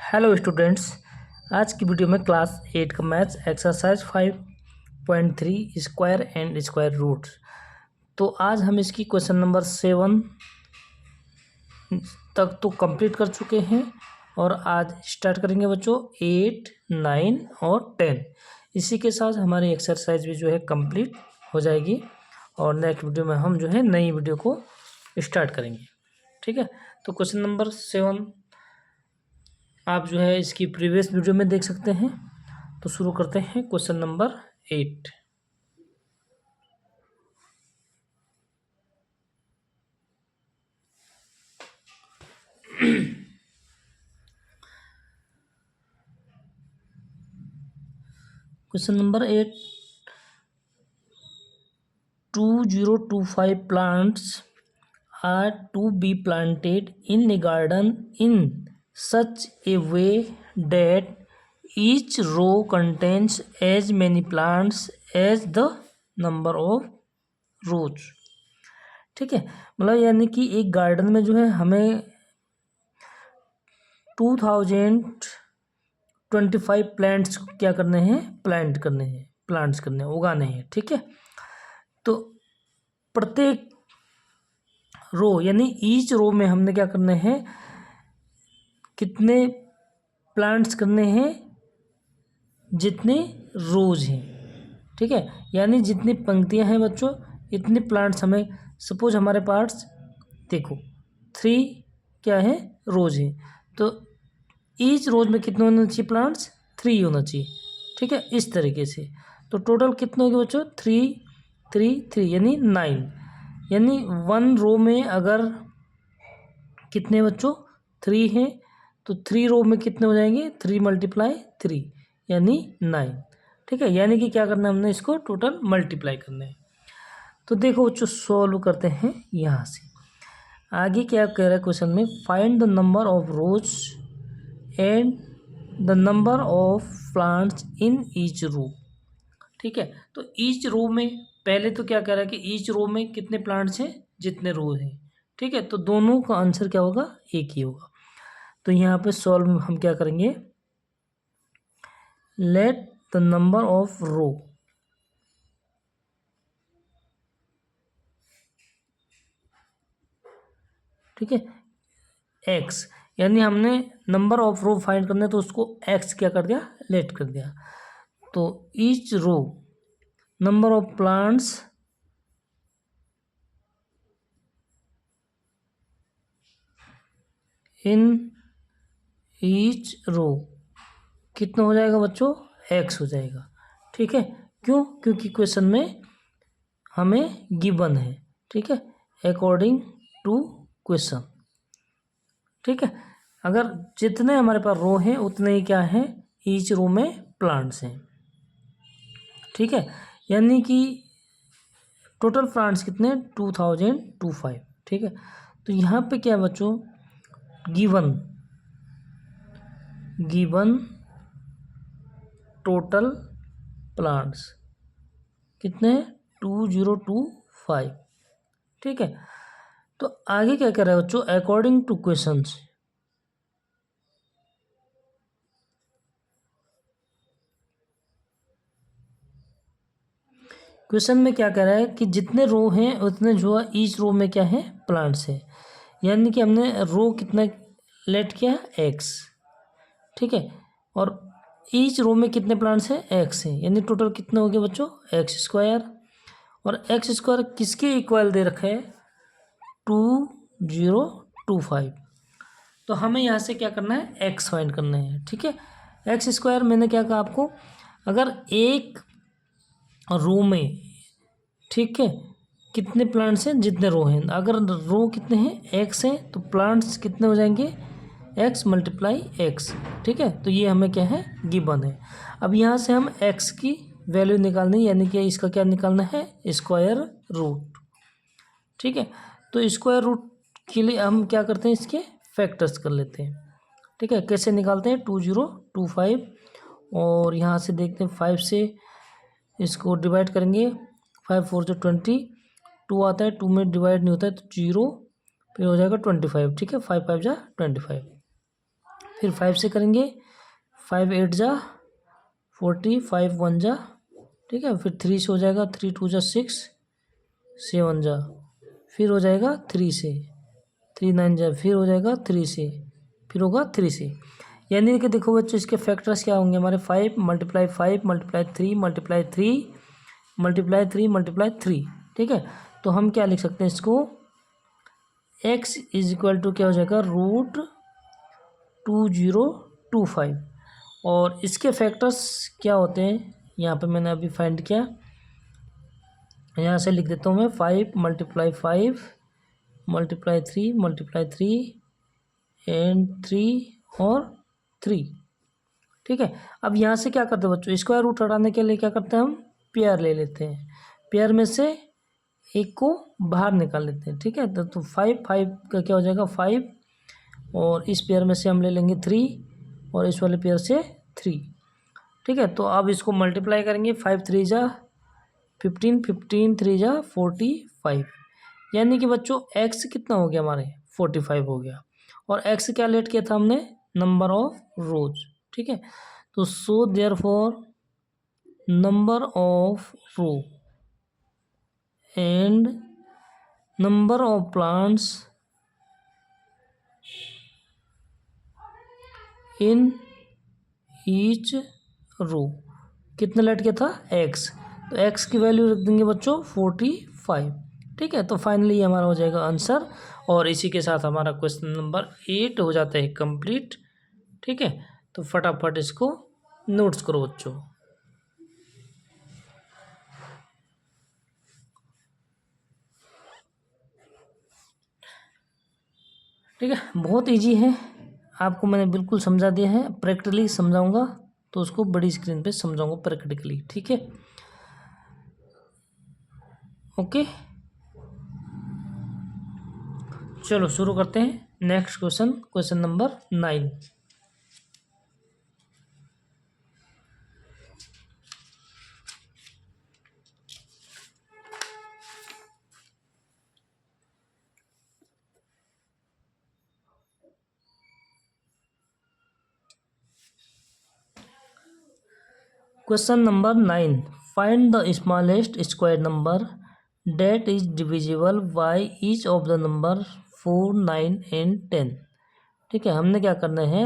Hello students. आज की video में क्लास 8 का maths exercise 5.3 square and square roots. तो आज हम इसकी क्वेश्चन नंबर 7 तक तो कंप्लीट कर चुके हैं और आज स्टार्ट करेंगे बच्चों 8, 9 और 10। इसी के साथ हमारी एक्सरसाइज भी जो है कंप्लीट हो जाएगी और नेक्स्ट वीडियो में हम जो है नई वीडियो को स्टार्ट करेंगे। ठीक है, तो क्वेश्चन नंबर 7 आप जो है इसकी प्रीवियस वीडियो में देख सकते हैं। तो शुरू करते हैं question number 8। Question number 8, 2025 plants are to be planted in a garden in such a way that each row contains as many plants as the number of rows। ठीक है, मतलब यानी कि एक गार्डन में जो है हमें 2025 प्लांट्स क्या करने हैं, प्लांट्स करने हैं, उगाने हैं। ठीक है, तो प्रत्येक रो यानी ईच रो में हमने क्या करने हैं, कितने प्लांट्स करने हैं, जितने रोज हैं। ठीक है, यानी जितनी पंक्तियां हैं बच्चों इतने प्लांट्स हमें, सपोज हमारे पास देखो 3 क्या है, रोज है, तो ईच रोज में कितने होना चाहिए प्लांट्स, 3 होना चाहिए। ठीक है, इस तरीके से तो टोटल कितने हो गए बच्चों, 3 3 3 यानी 9। यानी 1 रो में अगर कितने बच्चों 3 हैं तो 3 रो में कितने हो जाएंगे, 3 × 3 यानी 9। ठीक है, यानी कि क्या करना है, हमने इसको टोटल मल्टीप्लाई करना है। तो देखो बच्चों सॉल्व करते हैं यहाँ से। आगे क्या कह रहा है क्वेश्चन में, find the number of rows and the number of plants in each row. ठीक है, तो ईच रो में पहले तो क्या कह रहा है कि ईच रो में कितने प्लांट्स हैं, जितने रो हैं। ठीक है, तो दोनों का आंसर क्या होगा, एक ही होगा। तो यहाँ पे सॉल्व हम क्या करेंगे, लेट द नंबर ऑफ रो, ठीक है, एक्स, यानी हमने नंबर ऑफ रो फाइंड करना है तो उसको एक्स क्या कर दिया, लेट कर दिया। तो each row number of plants in each row कितना हो जाएगा बच्चों, एक्स हो जाएगा। ठीक है, क्यों, क्योंकि क्वेश्चन में हमें गिवन है। ठीक है, अकॉर्डिंग टू क्वेश्चन। ठीक है, अगर जितने हमारे पास रो हैं उतने ही क्या हैं, ईच रो में प्लांट्स हैं। ठीक है, यानी कि टोटल प्लांट्स कितने, 2025। ठीक है, तो यहाँ पे क्या बच्चों, गिवन टोटल प्लांट्स कितने, 2025। ठीक है, तो आगे क्या कह रहा है बच्चों, अकॉर्डिंग टू क्वेश्चंस। क्वेश्चन में क्या कह रहा है कि जितने रो हैं उतने जो है ईच रो में क्या है, प्लांट्स है। यानी कि हमने रो कितना लेट किया, एक्स। ठीक है, और ईच रो में कितने प्लांट्स हैं, एक्स है, यानी टोटल कितने हो गए बच्चों, x²। और x² किसके इक्वल दे रखा है, 2025। तो हमें यहाँ से क्या करना है, एक्स फाइंड करना है। ठीक है, x², मैंने क्या कहा आपको, अगर एक रो में, ठीक है, कितने प्लांट्स हैं, जितने रो हैं, अगर रो कितने हैं, एक्स हैं, तो प्लांट्स कितने हो जाएंगे, x × x। ठीक है, तो ये हमें क्या है, गिवन है। अब यहाँ से हम x की वैल्यू निकालनी, यानी कि इसका क्या निकालना है, स्क्वायर रूट। ठीक है, तो स्क्वायर रूट के लिए हम क्या करते हैं, इसके फैक्टर्स कर लेते हैं। ठीक है, कैसे निकालते हैं, 2025 और यहाँ से देखते हैं 5 से इसको डिवाइड करेंगे, 5 4 जो 20, 2 आता है, 2 में डिवाइड नहीं होता है तो 0, फिर हो जाएगा 25। ठीक है, 5 5 जा 25। फिर 5 से करेंगे, 5 8 जा 40, 5 1 जा, ठीक है। फिर 3 से हो जाएगा, 3 2 जा 6, 7 जा, फिर हो जाएगा 3 से, 3 9 जा, फिर हो जाएगा 3 से, फिर होगा 3 से। यानी कि देखो बच्चों इसके फैक्टर्स क्या होंगे हमारे, 5 multiply 5 multiply 3 multiply 3 multiply 3 multiply 3, ठीक है। तो हम क्या लिख सकते हैं इसको, x इज इक्वल टू क्या हो जाएगा, √2025। और इसके फैक्टर्स क्या होते हैं, यहाँ पे मैंने अभी फाइंड किया, यहाँ से लिख देता हूँ मैं, 5 मल्टीप्लाई 5 मल्टीप्लाई 3 मल्टीप्लाई 3 एंड 3 और 3, ठीक है। अब यहाँ से क्या करते हैं बच्चों, स्क्वायर रूट हटाने के लिए क्या करते हैं हम, पेयर ले लेते हैं, पेयर में से एक को बाहर निकाल लेते हैं, ठीक है। तो 5 का क्या हो जाएगा 5, और इस पेयर में से हम ले लेंगे 3 और इस वाले पेयर से 3, ठीक है। तो अब इसको मल्टीप्लाई करेंगे, 5 3 जा 15, 15 3 जा 45, यानी कि बच्चों x कितना हो गया हमारे 45 हो गया। और x क्या लेट किया था हमने, नंबर ऑफ रोज, ठीक है। तो so therefore number of row and number of plants in each row कितना लेट किया था x, तो x की वैल्यू रख देंगे बच्चों 45, ठीक है। तो फाइनली हमारा हो जाएगा आंसर, और इसी के साथ हमारा क्वेश्चन नंबर 8 हो जाता है कंप्लीट, ठीक है। तो फटाफट इसको नोट्स करो बच्चों। ठीक है, बहुत इजी है, आपको मैंने बिल्कुल समझा दिया है, प्रैक्टिकली समझाऊंगा तो उसको बड़ी स्क्रीन पे समझाऊंगा प्रैक्टिकली, ठीक है। ओके, चलो शुरू करते हैं। Next question, question number 9। Question number 9, find the smallest square number that is divisible by each of the number 4 9 and 10, ठीक है। हमने क्या करना है,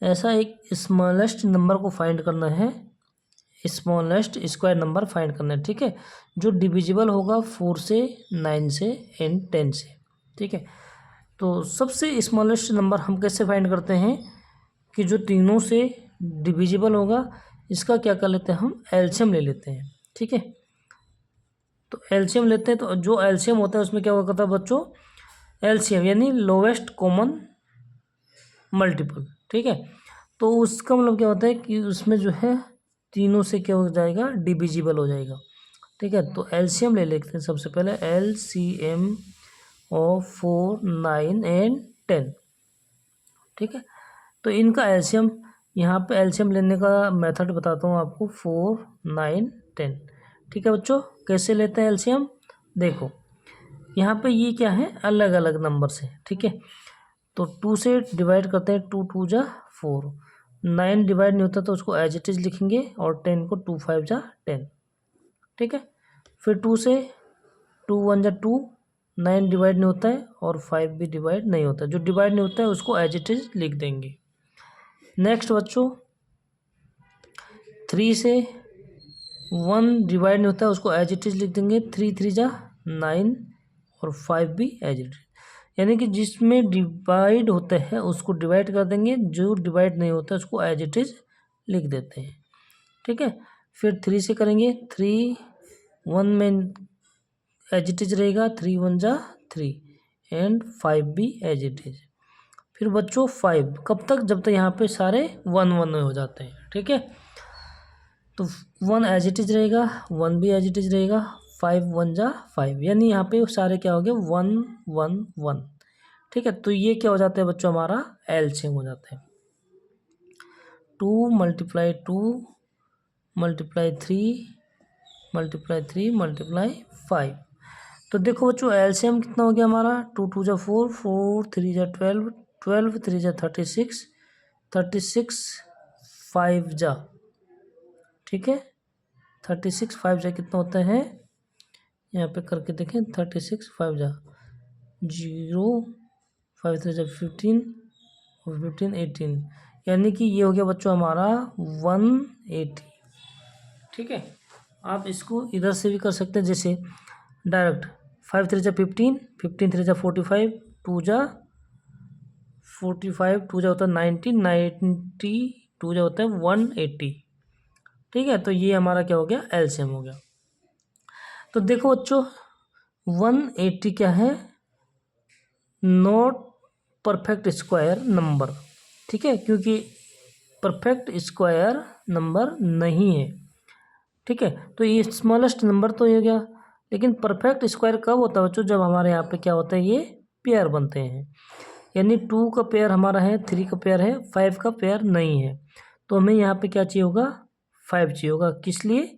ऐसा एक स्मॉलेस्ट नंबर को फाइंड करना है, स्मॉलेस्ट स्क्वायर नंबर फाइंड करना है, ठीक है, जो डिविजिबल होगा 4 से 9 से एंड 10 से, ठीक है। तो सबसे स्मॉलेस्ट नंबर हम कैसे फाइंड करते हैं कि जो तीनों से डिविजिबल होगा, इसका क्या कर लेते हैं हम, एलसीएम ले लेते हैं, ठीक है। तो एलसीएम लेते हैं, तो जो एलसीएम होता है उसमें क्या होता है बच्चों, एलसीएम यानी लोवेस्ट कॉमन मल्टीपल, ठीक है। तो उसका मतलब क्या होता है कि उसमें जो है तीनों से क्या हो जाएगा, डिविजिबल हो जाएगा, ठीक है। तो एलसीएम ले लेते हैं सबसे पहले, एलसीएम ऑफ 4 9 एंड 10, ठीक है। तो इनका एलसीएम, यहाँ पे एलसीएम लेने का मेथड बताता हूँ आपको, 4 9 10, ठीक है बच्चों। कैसे लेते हैं एलसीएम, देखो यहाँ पे ये क्या है, अलग अलग नंबर से, ठीक है। तो 2 से डिवाइड करते हैं, 2 2 जा 4, 9 डिवाइड नहीं होता तो उसको एज इट इज लिखेंगे, और 10 को 2 5 जा 10, ठीक है। फिर 2 से 2 1 जा 2, 9 डिवाइड नहीं होता है और 5 भी डिवाइड नहीं होता है, जो डिवाइड नहीं होता है उसको एज इट इज लिख देंगे। नेक्स्ट बच्चों 3 से 1 डिवाइड नहीं होता है, उसको एज इट इज लिख देंगे, 3 3 जा 9 और 5 भी एज इट इज, यानी कि जिसमें डिवाइड होता है उसको डिवाइड कर देंगे, जो डिवाइड नहीं होता है उसको एज इट इज लिख देते हैं, ठीक है। फिर 3 से करेंगे, 3 1 में एज इट इज रहेगा, 3 1 जा 3 एंड 5 भी एज इट इज। फिर बच्चों 5 कब तक, जब तक यहाँ पे सारे 1 1 हो जाते हैं, ठीक है। तो 1 एज इट इज रहेगा, 1 भी एज इट इज रहेगा, 5 1 जा 5, यानी यहाँ पे सारे क्या हो गए 1 1 1, ठीक है। तो ये क्या हो जाता है बच्चों, हमारा एलसीएम हो जाता है, 2 मल्टीप्लाई 2 मल्टीप्लाई 3 मल्टीप्लाई 3 मल्टीप्लाई 5। तो देखो बच्चों एलसीएम कितना हो गया हमारा, 2 2 जा 4 4 3 जा 12 12 3 जा 36 36 5 जा, ठीक है, 36 5 जा कितना होता है, यहाँ पे करके देखें, 36 5 जा 0, 5 3 जा 15 और 15 18, यानी कि ये हो गया बच्चों हमारा 180, ठीक है। आप इसको इधर से भी कर सकते हैं, जैसे डायरेक्ट 5 3 जा 15, 15 3 जा 45, 2 जा 45, 2 जा होता है 90, 90 2 जा होता है 180, ठीक है। तो ये हमारा क्या हो गया, एलसीएम हो गया। तो देखो बच्चों 180 क्या है, नॉट परफेक्ट स्क्वायर नंबर, ठीक है, क्योंकि परफेक्ट स्क्वायर नंबर नहीं है, ठीक है। तो ये स्मॉलेस्ट नंबर तो ये हो गया, लेकिन परफेक्ट स्क्वायर कब होता है बच्चों, जब हमारे यहाँ पे क्या होता है, ये पेयर बनते हैं, यानी 2 का पेयर हमारा है, 3 का पेयर है, 5 का पेयर नहीं है। तो हमें यहाँ पे क्या चाहिए होगा, 5 चाहिए होगा, किस लिए,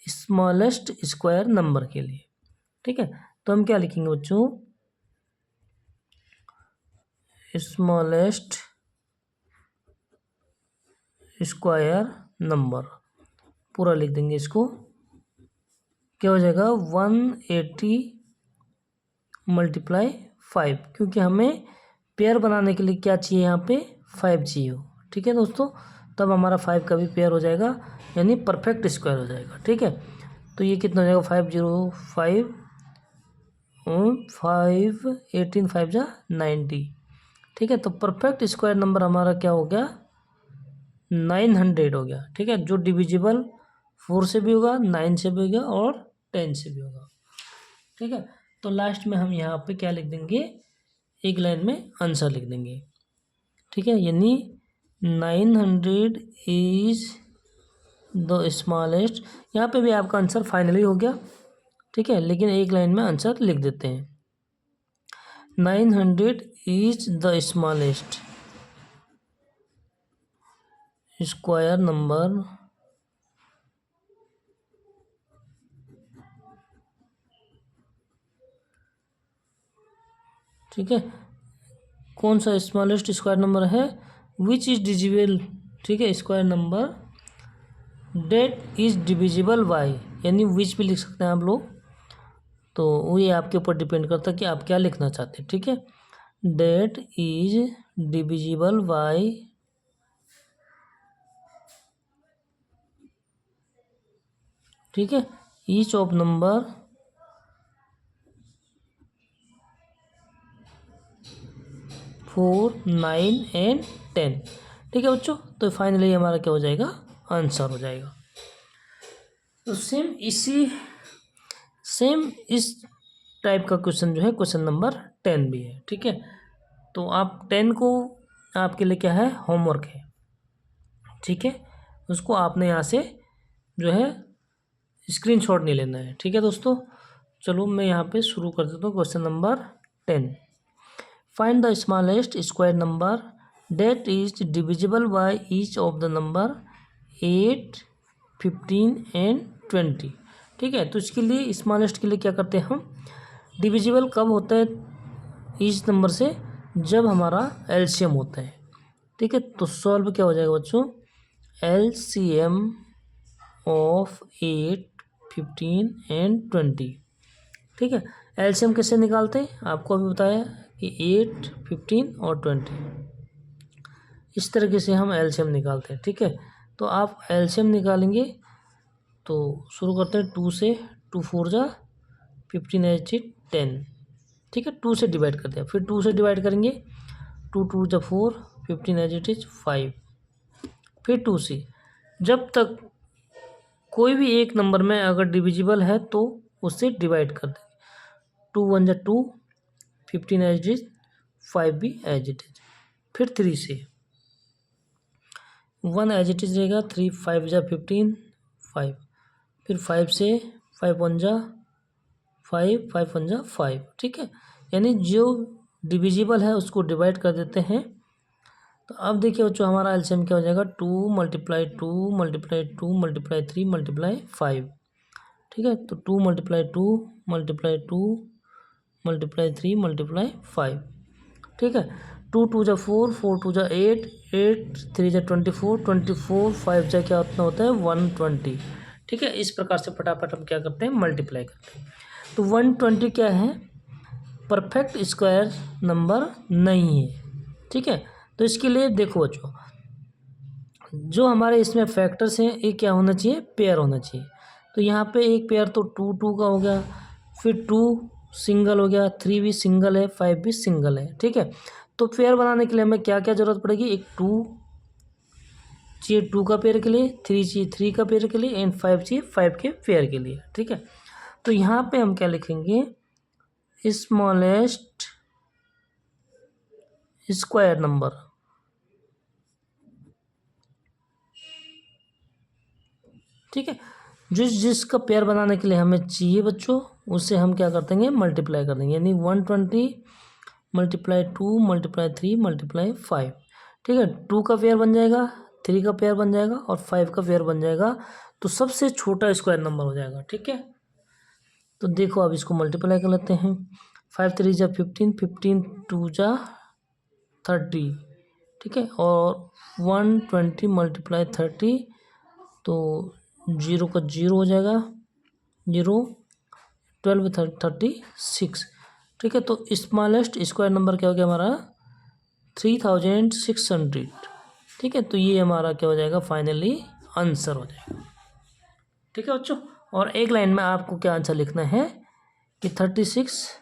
स्मॉलेस्ट स्क्वायर नंबर के लिए, ठीक है। तो हम क्या लिखेंगे बच्चों, स्मॉलेस्ट स्क्वायर नंबर, पूरा लिख देंगे इसको, क्या हो जाएगा 180 मल्टीप्लाई 5, क्योंकि हमें पेयर बनाने के लिए क्या चाहिए, यहाँ पे 5 चाहिए हो, ठीक है दोस्तों। तब हमारा 5 का भी पेयर हो जाएगा, यानी परफेक्ट स्क्वायर हो जाएगा, ठीक है। तो ये कितना हो जाएगा, 505 5 18 5 जा 90, ठीक है। तो परफेक्ट स्क्वायर नंबर हमारा क्या हो गया, 900 हो गया, ठीक है, जो डिविजिबल 4 से भी होगा, 9 से भी होगा और 10 से भी होगा, ठीक है। तो लास्ट में हम यहाँ पे क्या लिख देंगे, एक लाइन में आंसर लिख देंगे, ठीक है, यानी 900 इज द स्मॉलेस्ट, यहाँ पे भी आपका आंसर फाइनली हो गया, ठीक है, लेकिन एक लाइन में आंसर लिख देते हैं, 900 is the smallest square number ठीक है। कौन सा स्मॉलेस्ट स्क्वायर नंबर है, विच इज डिविजिबल, ठीक है, square number that is divisible by, यानी विच भी लिख सकते हैं आप लोग, तो वो ये आपके ऊपर डिपेंड करता है कि आप क्या लिखना चाहते हैं, ठीक है। डेट इज डिविजिबल बाय ठीक है ईच ऑफ नंबर 4 9 एंड 10, ठीक है बच्चों। तो फाइनली हमारा क्या हो जाएगा, आंसर हो जाएगा। तो सेम इस टाइप का क्वेश्चन जो है, क्वेश्चन नंबर 10 भी है, ठीक है। तो आप 10 को, आपके लिए क्या है, होमवर्क है, ठीक है, उसको आपने यहाँ से जो है स्क्रीनशॉट नहीं लेना है, ठीक है दोस्तों। चलो मैं यहाँ पे शुरू कर देता हूँ, question number 10, find the smallest square number that is divisible by each of the number 8 15 and 20, ठीक है। तो इसके लिए स्मॉलेस्ट के लिए क्या करते हैं हम, डिविजिबल कब होता है ईच नंबर से, जब हमारा एलसीएम होता है, ठीक है। तो सॉल्व क्या हो जाएगा बच्चों, एलसीएम ऑफ 8 15 एंड 20, ठीक है। एलसीएम कैसे निकालते हैं, आपको अभी बताया कि 8 15 और 20, इस तरीके से हम एलसीएम निकालते हैं, ठीक है। तो आप एलसीएम निकालेंगे, तो शुरू करते हैं 2 से, 2 4 जा 15 8 10, ठीक है, 2 से डिवाइड करते हैं, फिर 2 से डिवाइड करेंगे, 2 2 जा 4 15 8 5, फिर 2 से, जब तक कोई भी एक नंबर में अगर डिविजिबल है तो उससे डिवाइड कर देंगे, 2 1 जा 2 15 एज इज 5 भी एज इट इज, फिर 3 से 1 एज इट इज रहेगा, 3 5 जा 15 5, फिर 5 से 5 1 जा 5 5 1 जा 5, ठीक है, यानी जो डिविजिबल है उसको डिवाइड कर देते हैं। तो अब देखिए जो हमारा एलसीएम क्या हो जाएगा, 2 मल्टीप्लाई 2 मल्टीप्लाई 2 मल्टीप्लाई 3 मल्टीप्लाई 5, ठीक है। तो 2 मल्टीप्लाई 2 मल्टीप्लाई 2 मल्टीप्लाई 3 मल्टीप्लाई 5, ठीक है। टू टू जा 4, 4 टू जा 8, 8 3 जा 24, 24 5 जा क्या उतना होता है 120। ठीक है, इस प्रकार से फटाफट हम क्या करते हैं मल्टीप्लाई करते हैं। तो 120 क्या है, परफेक्ट स्क्वायर नंबर नहीं है। ठीक है, तो इसके लिए देखो बच्चों, जो हमारे इसमें फैक्टर्स हैं ये क्या होना चाहिए, पेयर होना चाहिए। तो यहाँ पे एक पेयर तो 2 2 का हो गया, फिर 2 सिंगल हो गया, 3 भी सिंगल है, 5 भी सिंगल है। ठीक है, तो पेयर बनाने के लिए हमें क्या क्या जरूरत पड़ेगी, एक 2 चाहिए 2 का पेयर के लिए, 3 चाहिए 3 का पेयर के लिए, एंड 5 चाहिए 5 के पेयर के लिए। ठीक है, तो यहाँ पे हम क्या लिखेंगे, स्मॉलेस्ट स्क्वायर नंबर। ठीक है, जिसका पेयर बनाने के लिए हमें चाहिए बच्चों, उससे हम क्या कर देंगे मल्टीप्लाई कर देंगे, यानी 120 मल्टीप्लाई 2 मल्टीप्लाई 3 मल्टीप्लाई 5। ठीक है, 2 का पेयर बन जाएगा, 3 का पेयर बन जाएगा और 5 का पेयर बन जाएगा, तो सबसे छोटा स्क्वायर नंबर हो जाएगा। ठीक है, तो देखो अब इसको मल्टीप्लाई कर लेते हैं। 5 3 जा 15, 15 2 जा 30। ठीक है, और 120 मल्टीप्लाई 30, तो 0 का 0 हो जाएगा, 0 12 36। ठीक है, तो स्मॉलेस्ट स्क्वायर नंबर क्या हो गया हमारा 3600। ठीक है, तो ये हमारा क्या हो जाएगा फाइनली आंसर हो जाएगा। ठीक है बच्चों, और एक लाइन में आपको क्या आंसर लिखना है कि 36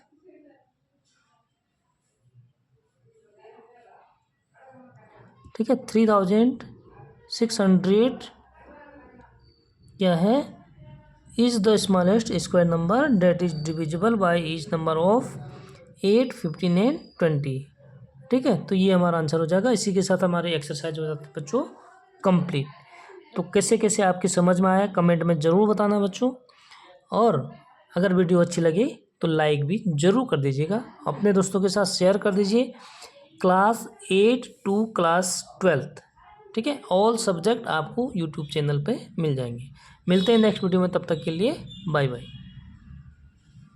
ठीक है 3600 क्या है, is the smallest square number that is divisible by each number of 8 15 and 20। ठीक है, तो ये हमारा आंसर हो जाएगा। इसी के साथ हमारी एक्सरसाइज हो जाती है बच्चों कंप्लीट। तो कैसे कैसे आपकी समझ में आया कमेंट में ज़रूर बताना बच्चों, और अगर वीडियो अच्छी लगी तो लाइक भी ज़रूर कर दीजिएगा, अपने दोस्तों के साथ शेयर कर दीजिए। क्लास 8 टू क्लास 12, ठीक है, ऑल सब्जेक्ट आपको यूट्यूब चैनल पे मिल जाएंगे। मिलते हैं नेक्स्ट वीडियो में, तब तक के लिए बाय बाय।